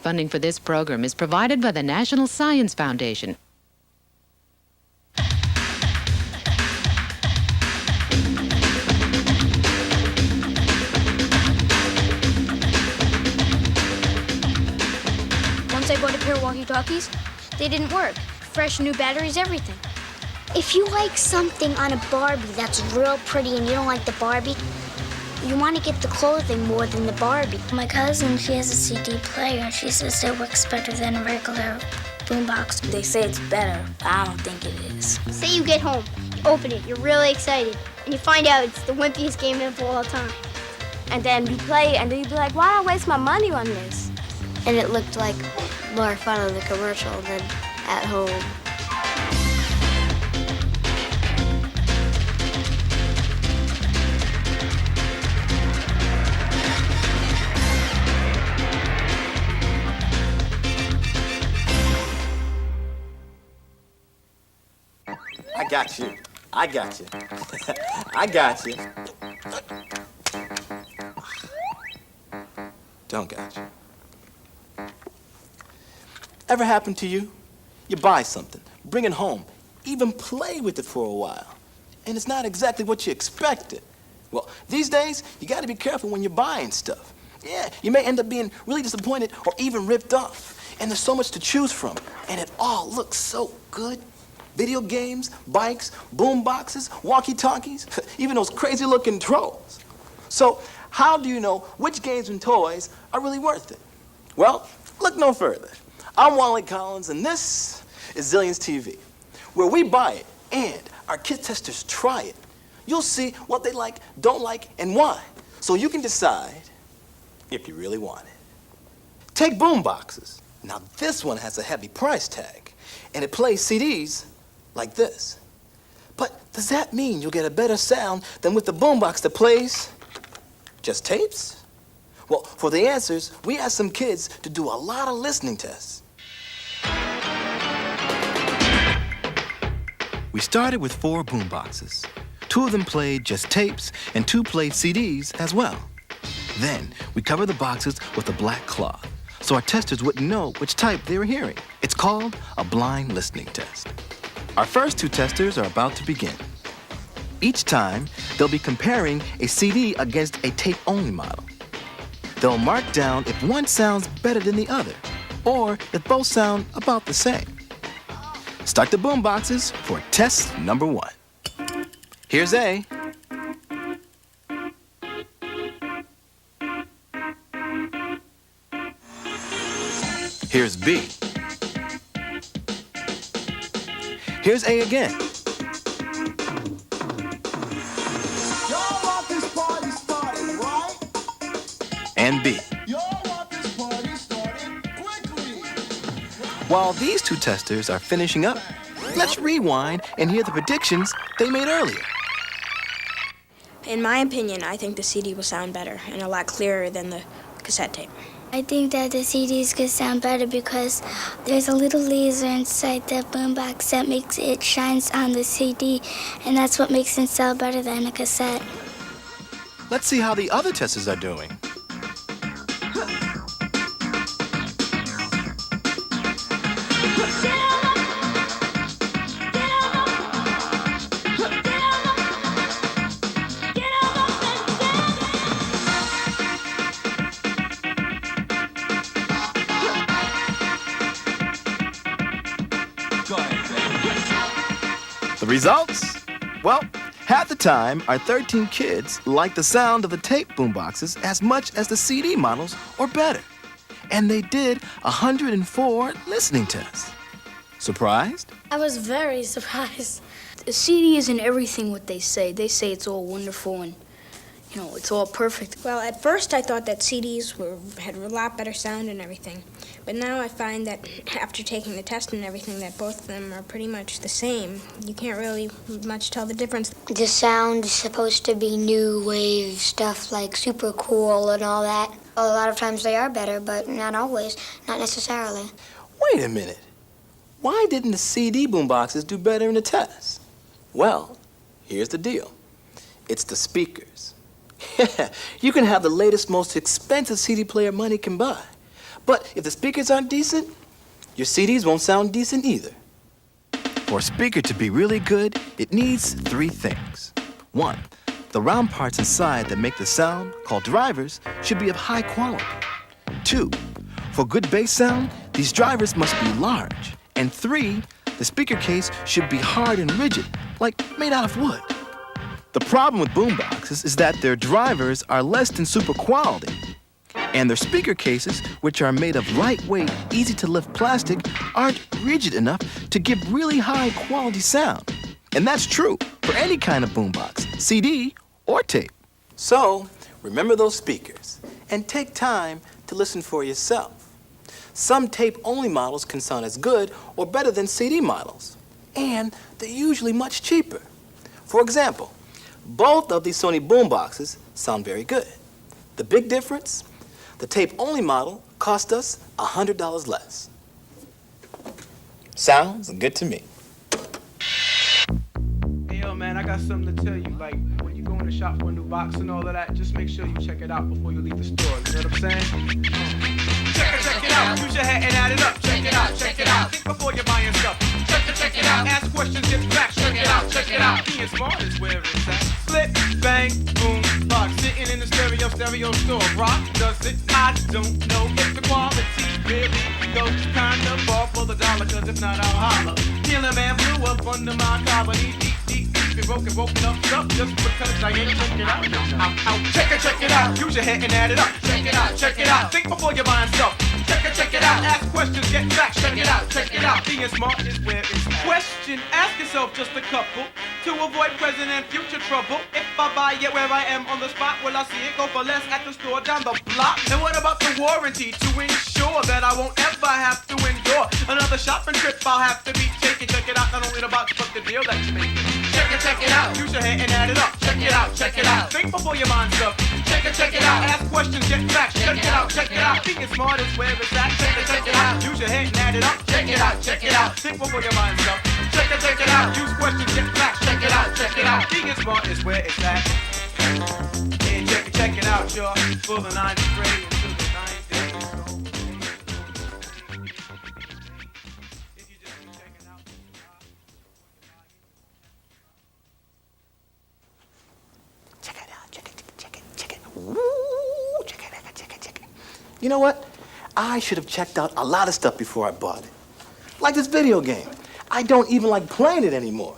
Funding for this program is provided by the National Science Foundation. Once I bought a pair of walkie-talkies, they didn't work. Fresh new batteries, everything. If you like something on a Barbie that's real pretty and you don't like the Barbie, you want to get the clothing more than the Barbie. My cousin, she has a CD player, and she says it works better than a regular boombox. They say it's better, but I don't think it is. Say you get home, you open it, you're really excited, and you find out it's the wimpiest game of all time. And then you play, and then you be like, why did I waste my money on this? And it looked like more fun on the commercial than at home. I got you. I got you. I got you. Don't got you. Ever happened to you? You buy something, bring it home, even play with it for a while, and it's not exactly what you expected. Well, these days, you gotta be careful when you're buying stuff. Yeah, you may end up being really disappointed or even ripped off. And there's so much to choose from, and it all looks so good. Video games, bikes, boom boxes, walkie-talkies, even those crazy-looking trolls. So, how do you know which games and toys are really worth it? Well, look no further. I'm Wally Collins, and this is Zillions TV, where we buy it and our kid testers try it. You'll see what they like, don't like, and why, so you can decide if you really want it. Take boom boxes. Now, this one has a heavy price tag, and it plays CDs like this. But does that mean you'll get a better sound than with the boombox that plays just tapes? Well, for the answers, we asked some kids to do a lot of listening tests. We started with 4 boomboxes. 2 of them played just tapes, and 2 played CDs as well. Then we covered the boxes with a black cloth, so our testers wouldn't know which type they were hearing. It's called a blind listening test. Our first 2 testers are about to begin. Each time, they'll be comparing a CD against a tape-only model. They'll mark down if one sounds better than the other, or if both sound about the same. Start the boom boxes for test number 1. Here's A. Here's B. Here's A again. Y'all want this party started, right? And B. Y'all want this party started quickly. While these 2 testers are finishing up, let's rewind and hear the predictions they made earlier. In my opinion, I think the CD will sound better and a lot clearer than the cassette tape. I think that the CDs could sound better because there's a little laser inside the boombox that makes it shines on the CD, and that's what makes it sound better than a cassette. Let's see how the other testers are doing. The results? Well, half the time, our 13 kids liked the sound of the tape boomboxes as much as the CD models or better. And they did 104 listening tests. Surprised? I was very surprised. The CD isn't everything what they say. They say it's all wonderful and, you know, it's all perfect. Well, at first I thought that CDs had a lot better sound and everything. But now I find that after taking the test and everything that both of them are pretty much the same. You can't really much tell the difference. The sound is supposed to be new wave stuff like super cool and all that. A lot of times they are better, but not always, not necessarily. Wait a minute. Why didn't the CD boomboxes do better in the test? Well, here's the deal. It's the speakers. You can have the latest, most expensive CD player money can buy. But if the speakers aren't decent, your CDs won't sound decent either. For a speaker to be really good, it needs 3 things. 1, the round parts inside that make the sound, called drivers, should be of high quality. 2, for good bass sound, these drivers must be large. And 3, the speaker case should be hard and rigid, like made out of wood. The problem with boomboxes is that their drivers are less than super quality, and their speaker cases, which are made of lightweight, easy-to-lift plastic, aren't rigid enough to give really high-quality sound. And that's true for any kind of boombox, CD or tape. So, remember those speakers, and take time to listen for yourself. Some tape-only models can sound as good or better than CD models, and they're usually much cheaper. For example, both of these Sony boomboxes sound very good. The big difference? The tape-only model cost us $100 less. Sounds good to me. Hey, yo, man, I got something to tell you. Like, when you go in the shop for a new box and all of that, just make sure you check it out before you leave the store. You know what I'm saying? Check it out. Use your head and add it up. Check it out. Think before you're buying stuff. Check it out. Ask questions, get facts. Check it out. Being smart is where it's at. Flip, bang, boom, box. Sitting in the stereo store. Rock does it? I don't know if the quality really goes kind of far for the dollar, cause if not, I'll holler. Killer man blew up under my collar. Deep, and broken up stuff just because I ain't check it out. Check it out. Use your head and add it up. Check it out. Think before you're buying stuff. Check it out. Ask questions, get facts. Check it out. Being smart is where it's at. Question, ask yourself just a couple to avoid present and future trouble. If I buy it where I am on the spot, will I see it go for less at the store down the block? And what about the warranty to ensure that I won't ever have to endure another shopping trip I'll have to be taking? Check it out, not only the box, but the deal that you're making. Check it out. Use your head and add it up. Check it out. Think before you buy stuff. Check it out. Ask questions, get facts. Check it out. Being smart is where it's at. Check it out. Use your head and add it up. Check it out. Think before you buy stuff. Check it out. Use questions, get facts. Check it out. Being smart is where it's at. Yeah, check it out, y'all. For the 90s grade into the 90s. If you just keep checking out. Check it out. Check it. Woo! Check it. You know what? I should have checked out a lot of stuff before I bought it. Like this video game. I don't even like playing it anymore.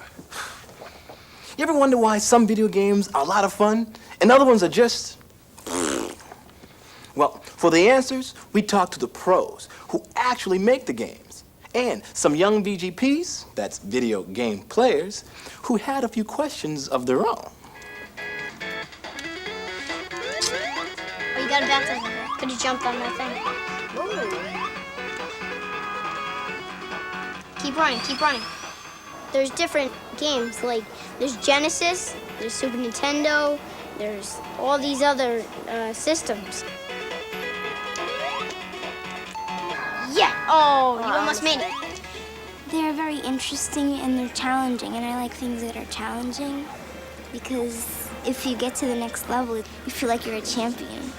You ever wonder why some video games are a lot of fun and other ones are just... Well, for the answers, we talked to the pros who actually make the games and some young VGPs, that's video game players, who had a few questions of their own. Oh, you got a bathtub over there. Could you jump on that thing? Keep running. There's different games, like there's Genesis, there's Super Nintendo, there's all these other systems. Yeah! Oh, you almost made it. They're very interesting and they're challenging, and I like things that are challenging because if you get to the next level, you feel like you're a champion.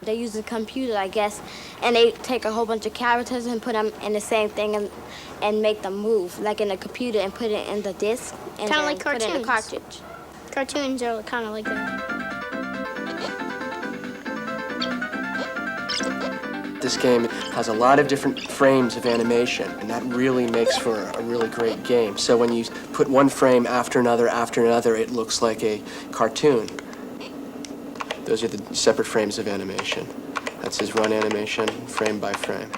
They use a computer, I guess, and they take a whole bunch of characters and put them in the same thing and make them move, like in a computer, and put it in the disc and Kind of like put it in the cartoons. cartridge. Cartoons are kind of like that. This game has a lot of different frames of animation, and that really makes for a really great game. So when you put one frame after another, it looks like a cartoon. Those are the separate frames of animation. That's his run animation, frame by frame.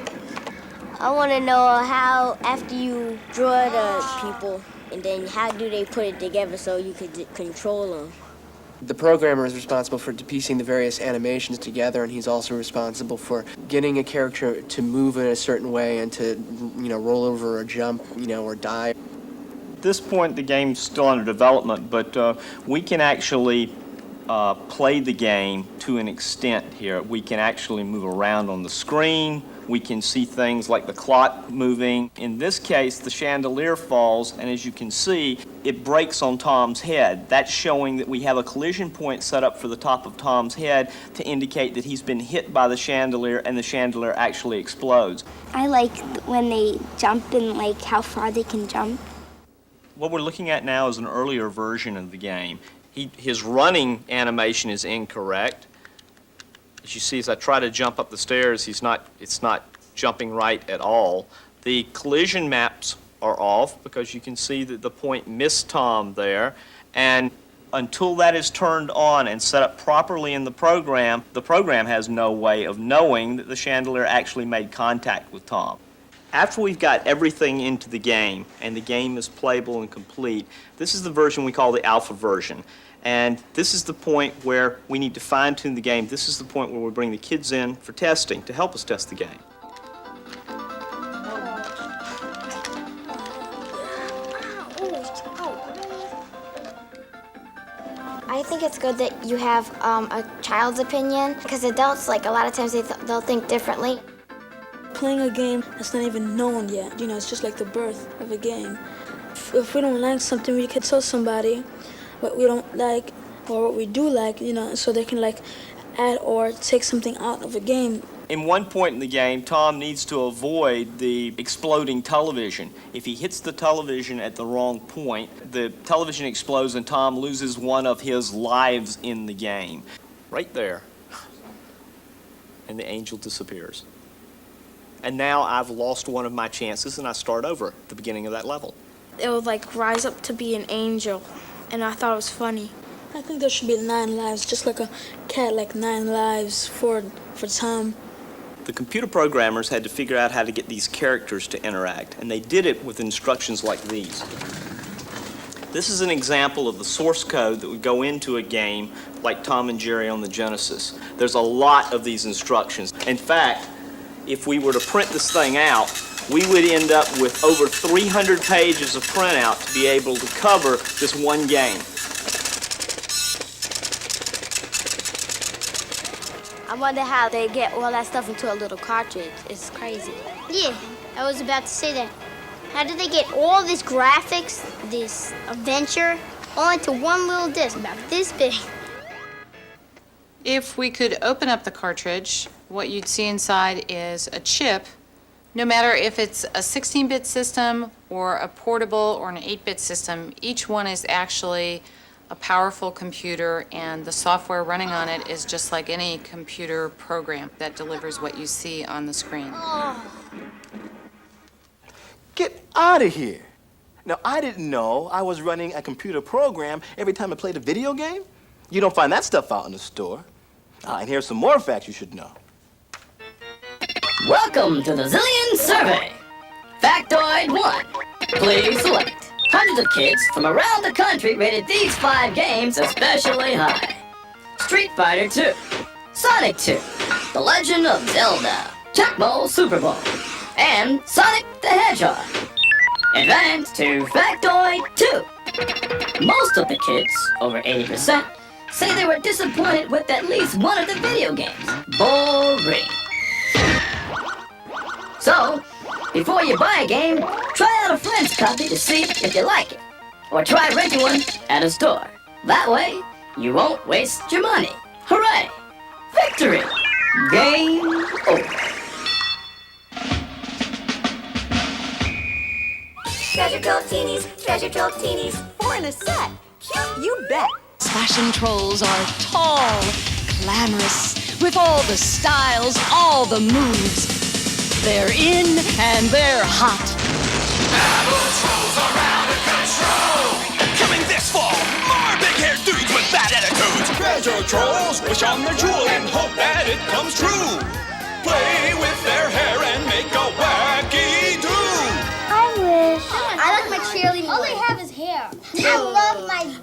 I want to know how, after you draw the people, and then how do they put it together so you could control them? The programmer is responsible for piecing the various animations together, and he's also responsible for getting a character to move in a certain way and to, roll over or jump, or die. At this point, the game's still under development, but we can actually play the game to an extent here. We can actually move around on the screen. We can see things like the clock moving. In this case, the chandelier falls, and as you can see, it breaks on Tom's head. That's showing that we have a collision point set up for the top of Tom's head to indicate that he's been hit by the chandelier, and the chandelier actually explodes. I like when they jump and like how far they can jump. What we're looking at now is an earlier version of the game. His running animation is incorrect. As you see, as I try to jump up the stairs, it's not jumping right at all. The collision maps are off because you can see that the point missed Tom there. And until that is turned on and set up properly in the program has no way of knowing that the chandelier actually made contact with Tom. After we've got everything into the game and the game is playable and complete, this is the version we call the alpha version. And this is the point where we need to fine-tune the game. This is the point where we bring the kids in for testing to help us test the game. I think it's good that you have a child's opinion, because adults, like, a lot of times they'll think differently. Playing a game that's not even known yet, it's just like the birth of a game. If we don't like something, we could tell somebody what we don't like or what we do like, so they can like add or take something out of a game. In one point in the game, Tom needs to avoid the exploding television. If he hits the television at the wrong point, the television explodes and Tom loses one of his lives in the game. Right there. And the angel disappears. And now I've lost one of my chances and I start over at the beginning of that level. It would like rise up to be an angel, and I thought it was funny. I think there should be 9 lives, just like a cat, like 9 lives for Tom. The computer programmers had to figure out how to get these characters to interact, and they did it with instructions like these. This is an example of the source code that would go into a game like Tom and Jerry on the Genesis. There's a lot of these instructions. In fact, if we were to print this thing out, we would end up with over 300 pages of printout to be able to cover this one game. I wonder how they get all that stuff into a little cartridge. It's crazy. Yeah, I was about to say that. How did they get all this graphics, this adventure, all into one little disc about this big? If we could open up the cartridge, what you'd see inside is a chip. No matter if it's a 16-bit system or a portable or an 8-bit system, each one is actually a powerful computer, and the software running on it is just like any computer program that delivers what you see on the screen. Get out of here. Now, I didn't know I was running a computer program every time I played a video game. You don't find that stuff out in the store. And here's some more facts you should know. Welcome to the Zillions Survey. Factoid 1. Please select. Hundreds of kids from around the country rated these 5 games especially high. Street Fighter 2, Sonic 2, The Legend of Zelda, Tecmo Super Bowl, and Sonic the Hedgehog. Advance to Factoid 2. Most of the kids, over 80%, say they were disappointed with at least one of the video games. Boring. So, before you buy a game, try out a friend's copy to see if you like it. Or try renting one at a store. That way, you won't waste your money. Hooray! Victory! Game over. Treasure Trove Teenies, Treasure Trove Teenies, 4 in a set. Cute, you bet. Fashion trolls are tall, glamorous, with all the styles, all the moves. They're in and they're hot. Apple trolls are out of control. Coming this fall, more big-haired dudes with bad attitudes. Treasure trolls wish on their jewel and hope that it comes true. Play with their hair and make a wacky do. I wish. I like my cheerleading. All they have is hair.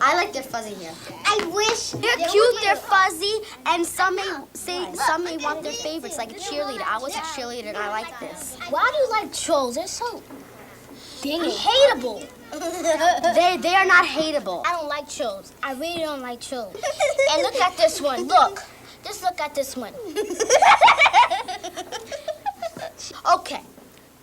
I like their fuzzy hair. I wish they're cute, they're fuzzy, and some may want their favorites, like a cheerleader. I was a cheerleader and I like this. Why do you like trolls? They're so hateable. They are not hateable. I don't like trolls. I really don't like trolls. And look at this one. Look. Just look at this one. Okay.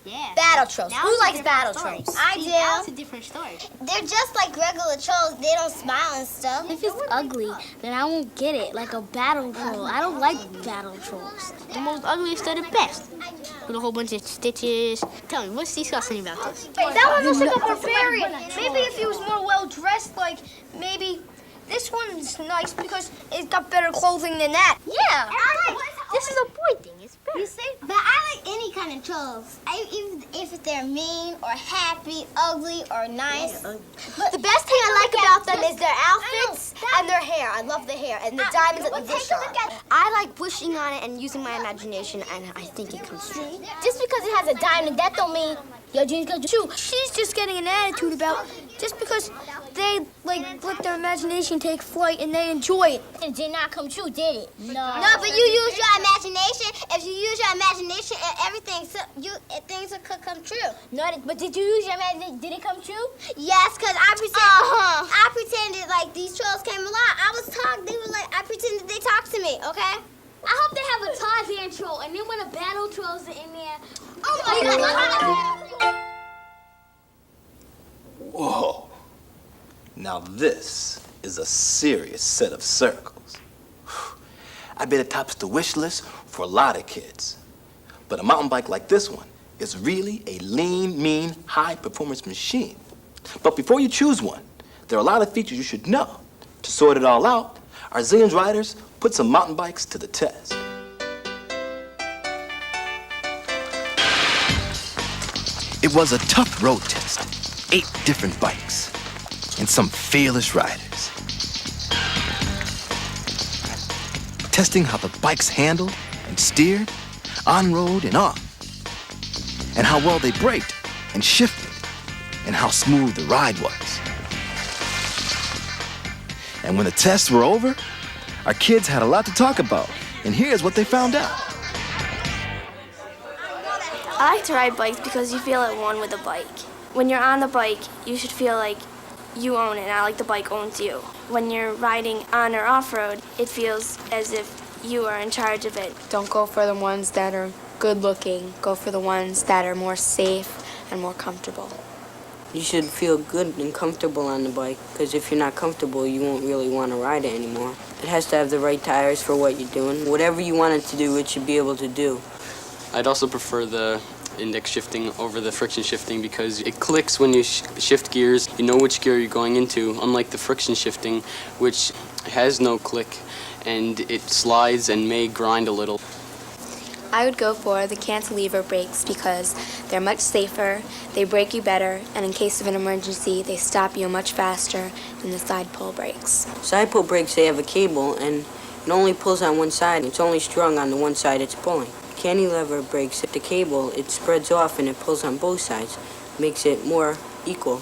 Yeah. Battle trolls. Now Who it's a likes different battle story. trolls? I See, do. now it's a different story. They're just like regular trolls. They don't smile and stuff. If it's ugly, then I won't get it. Like a battle troll. I don't like battle trolls. The most ugliest are the best. With a whole bunch of stitches. Tell me, what's disgusting about this? That one looks like a barbarian. Maybe if he was more well dressed, like maybe this one's nice because it's got better clothing than that. Yeah. This is a boy thing. It's better. You see? But I like any kind of trolls. If they're mean or happy, ugly or nice. But the best thing I like about them is their outfits and their hair. I love the hair and the diamonds that they wish on. I like wishing on it and using my imagination, and I think it comes true. Just because it has a diamond, that don't mean your dreams come true. She's just getting an attitude about just because they like let their imagination take flight and they enjoy it. It did not come true, did it? No. No, but you use your imagination. If you use your imagination, everything, things could come true. No, but did you use your imagination? Did it come true? Yes, because I pretended like these trolls came alive. I was talking, they were like, I pretended they talked to me, okay? I hope they have a Tarzan troll, and then when a battle trolls are in there. Oh my God! Whoa. Now this is a serious set of circles. I bet it tops the wish list for a lot of kids. But a mountain bike like this one is really a lean, mean, high-performance machine. But before you choose one, there are a lot of features you should know. To sort it all out, our Zillions riders put some mountain bikes to the test. It was a tough road test. 8 different bikes and some fearless riders. Testing how the bikes handled and steered, on road and off. And how well they braked and shifted, and how smooth the ride was. And when the tests were over, our kids had a lot to talk about, and here's what they found out. I like to ride bikes because you feel at one with a bike. When you're on the bike, you should feel like you own it, not like the bike owns you. When you're riding on or off-road, it feels as if you are in charge of it. Don't go for the ones that are good looking. Go for the ones that are more safe and more comfortable. You should feel good and comfortable on the bike, because if you're not comfortable, you won't really want to ride it anymore. It has to have the right tires for what you're doing. Whatever you want it to do, it should be able to do. I'd also prefer the index shifting over the friction shifting because it clicks when you shift gears. You know which gear you're going into, unlike the friction shifting, which has no click and it slides and may grind a little. I would go for the cantilever brakes because they're much safer, they brake you better, and in case of an emergency, they stop you much faster than the side pull brakes. Side pull brakes, they have a cable and it only pulls on one side. It's only strung on the one side it's pulling. Cantilever brakes, the cable, it spreads off and it pulls on both sides. Makes it more equal.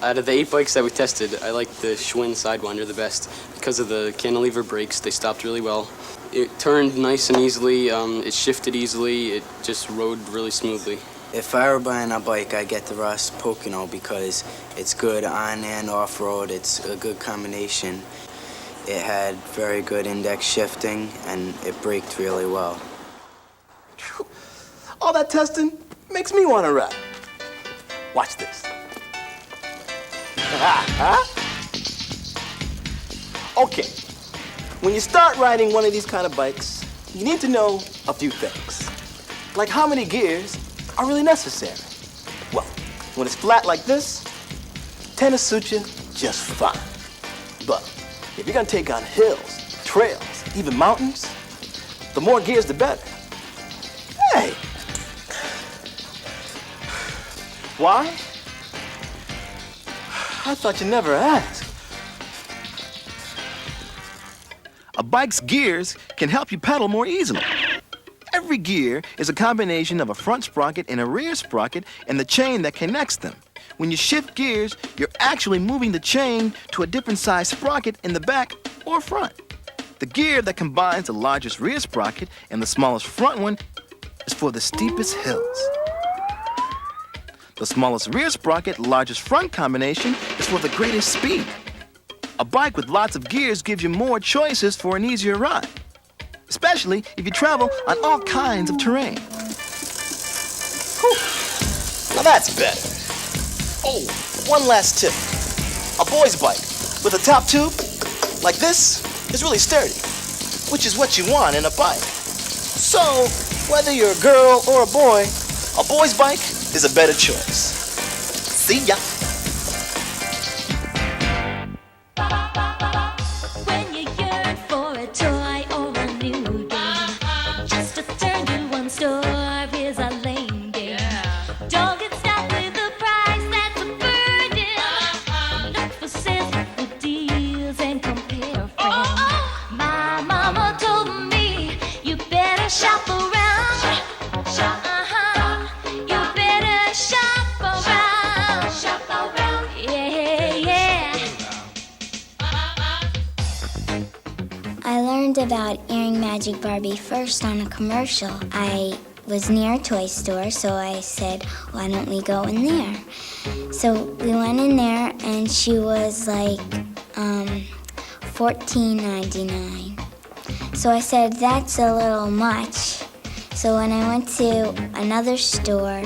Out of the 8 bikes that we tested, I like the Schwinn Sidewinder the best. Because of the cantilever brakes, they stopped really well. It turned nice and easily, it shifted easily, it just rode really smoothly. If I were buying a bike, I'd get the Ross Pocono because it's good on and off-road. It's a good combination. It had very good index shifting and it braked really well. All that testing makes me want to ride. Watch this. Okay, when you start riding one of these kind of bikes, you need to know a few things. Like how many gears are really necessary. Well, when it's flat like this, tennis suits you just fine. But if you're gonna take on hills, trails, even mountains, the more gears, the better. Hey! Why? I thought you never asked. A bike's gears can help you pedal more easily. Every gear is a combination of a front sprocket and a rear sprocket and the chain that connects them. When you shift gears, you're actually moving the chain to a different size sprocket in the back or front. The gear that combines the largest rear sprocket and the smallest front one is for the steepest hills. The smallest rear sprocket, largest front combination is for the greatest speed. A bike with lots of gears gives you more choices for an easier ride, especially if you travel on all kinds of terrain. Whew. Now that's better. Oh, one last tip. A boy's bike with a top tube like this is really sturdy, which is what you want in a bike. So, whether you're a girl or a boy's bike is a better choice. See ya. When you yearn for a toy or a new game, just a turn to one store is a lame game. Don't get stuck with the price that's a burden. Look for sales, the deals, and compare friends. My mama told me you better shop around. You better shop around. Shop around. Yeah, yeah. I learned about Earring Magic Barbie first on a commercial. I was near a toy store, so I said, why don't we go in there? So we went in there, and she was like $14.99. So I said, that's a little much. So when I went to another store,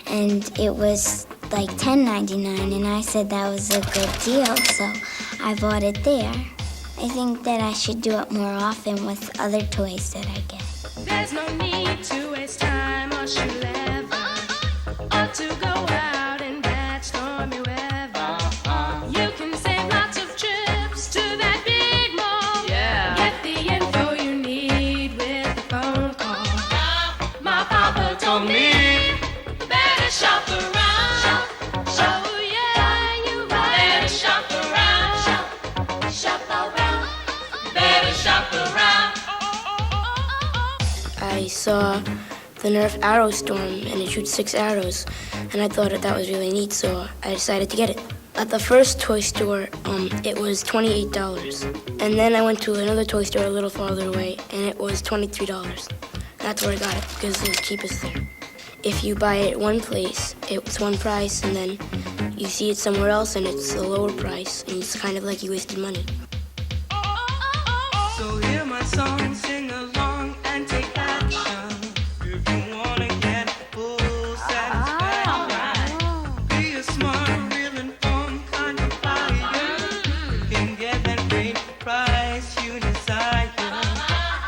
and it was like $10.99, and I said that was a good deal, so I bought it there. I think that I should do it more often with other toys that I get. There's no need to waste time or leather, or to go out in bad stormy weather. You can save lots of trips to that big mall. Yeah. Get the info you need with a phone call. My papa told me, better shop around. Oh yeah, you right. Better shop around. Shop around. Better shop around. I saw the Nerf Arrow Storm, and it shoots 6 arrows, and I thought that was really neat, so I decided to get it. At the first toy store, it was $28, and then I went to another toy store a little farther away, and it was $23. That's where I got it, because it was cheapest there. If you buy it one place, it's one price, and then you see it somewhere else, and it's a lower price, and it's kind of like you wasted money. So hear my song, sing along, and take action. If you wanna get full satisfaction, be a smart, real informed kind of buyer. You can get that great price you desire.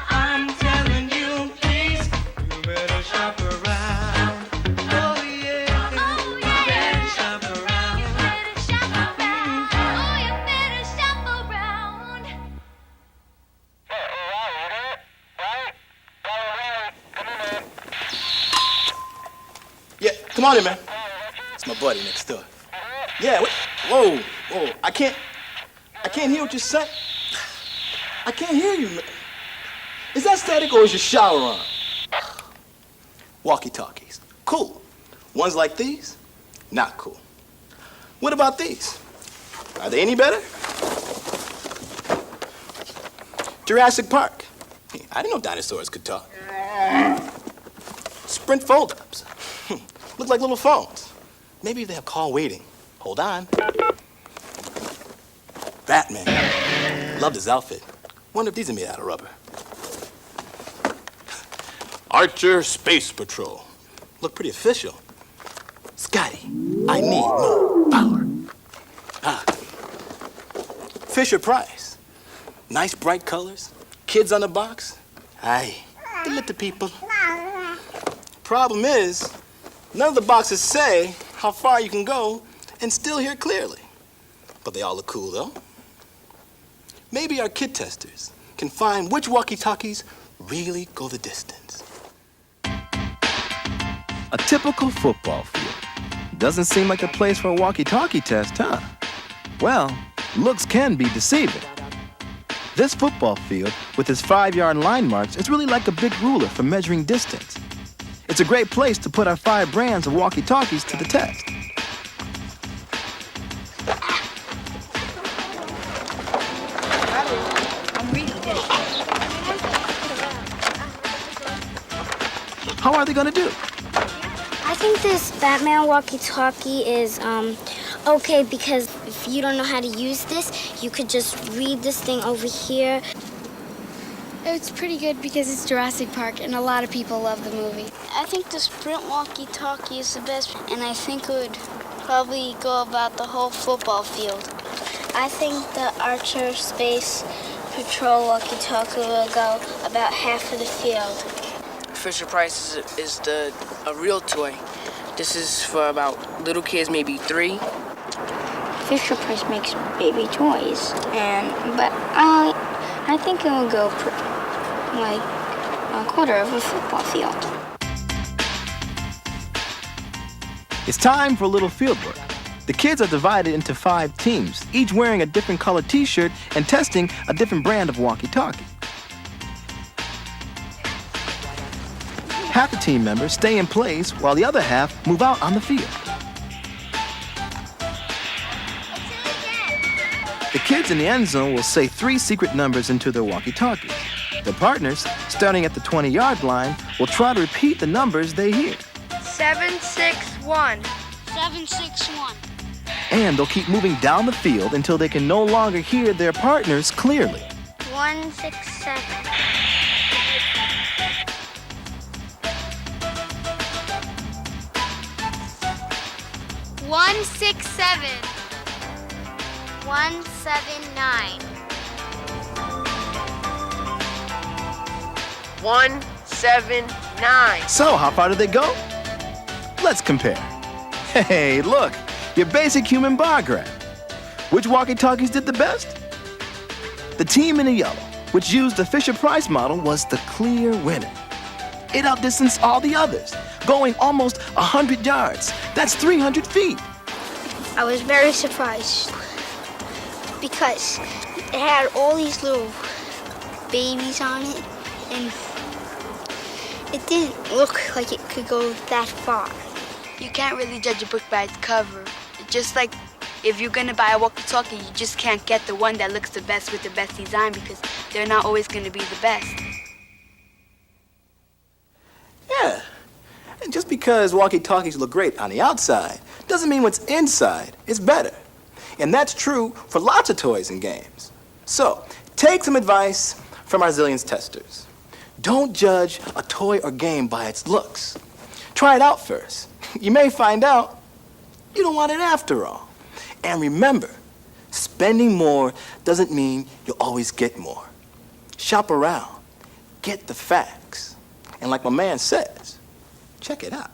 I'm telling you, please, you better shop around. Oh yeah, you better shop around. Oh, you better shop around. Yeah, come on in, man. It's my buddy next door. Yeah, wait. Whoa, whoa. I can't hear what you say. I can't hear you, man. Is that static or is your shower on? Walkie-talkies. Cool. Ones like these? Not cool. What about these? Are they any better? Jurassic Park. I didn't know dinosaurs could talk. Sprint fold-ups. Look like little phones. Maybe they have call waiting. Hold on. Batman. Loved his outfit. Wonder if these are made out of rubber. Archer Space Patrol. Look pretty official. Scotty, I need more power. Fisher Price. Nice bright colors. Kids on the box. Aye, they lit the people. Problem is, none of the boxes say how far you can go and still hear clearly. But they all look cool, though. Maybe our kid testers can find which walkie-talkies really go the distance. A typical football field. Doesn't seem like a place for a walkie-talkie test, huh? Well, looks can be deceiving. This football field, with its 5-yard line marks, is really like a big ruler for measuring distance. It's a great place to put our 5 brands of walkie-talkies to the test. How are they gonna do? I think this Batman walkie-talkie is okay because if you don't know how to use this, you could just read this thing over here. It's pretty good because it's Jurassic Park and a lot of people love the movie. I think the Sprint walkie-talkie is the best, and I think it would probably go about the whole football field. I think the Archer Space Patrol walkie-talkie will go about half of the field. Fisher-Price is a real toy. This is for about little kids, maybe 3. Fisher-Price makes baby toys, but I think it will go like a quarter of a football field. It's time for a little field work. The kids are divided into 5 teams, each wearing a different colored t-shirt and testing a different brand of walkie-talkie. Half the team members stay in place while the other half move out on the field. The kids in the end zone will say 3 secret numbers into their walkie-talkies. Their partners, starting at the 20-yard line, will try to repeat the numbers they hear. 761. 761. And they'll keep moving down the field until they can no longer hear their partners clearly. 167. 167. 179. 179. So, how far did they go? Let's compare. Hey, look, your basic human bar graph. Which walkie-talkies did the best? The team in the yellow, which used the Fisher-Price model, was the clear winner. It outdistanced all the others, going almost 100 yards. That's 300 feet. I was very surprised because it had all these little babies on it, and it didn't look like it could go that far. You can't really judge a book by its cover. It's just like if you're gonna buy a walkie-talkie, you just can't get the one that looks the best with the best design because they're not always gonna be the best. Yeah. And just because walkie-talkies look great on the outside doesn't mean what's inside is better. And that's true for lots of toys and games. So, take some advice from our Zillions testers. Don't judge a toy or game by its looks. Try it out first. You may find out you don't want it after all. And remember, spending more doesn't mean you'll always get more. Shop around. Get the facts. And like my man says, check it out.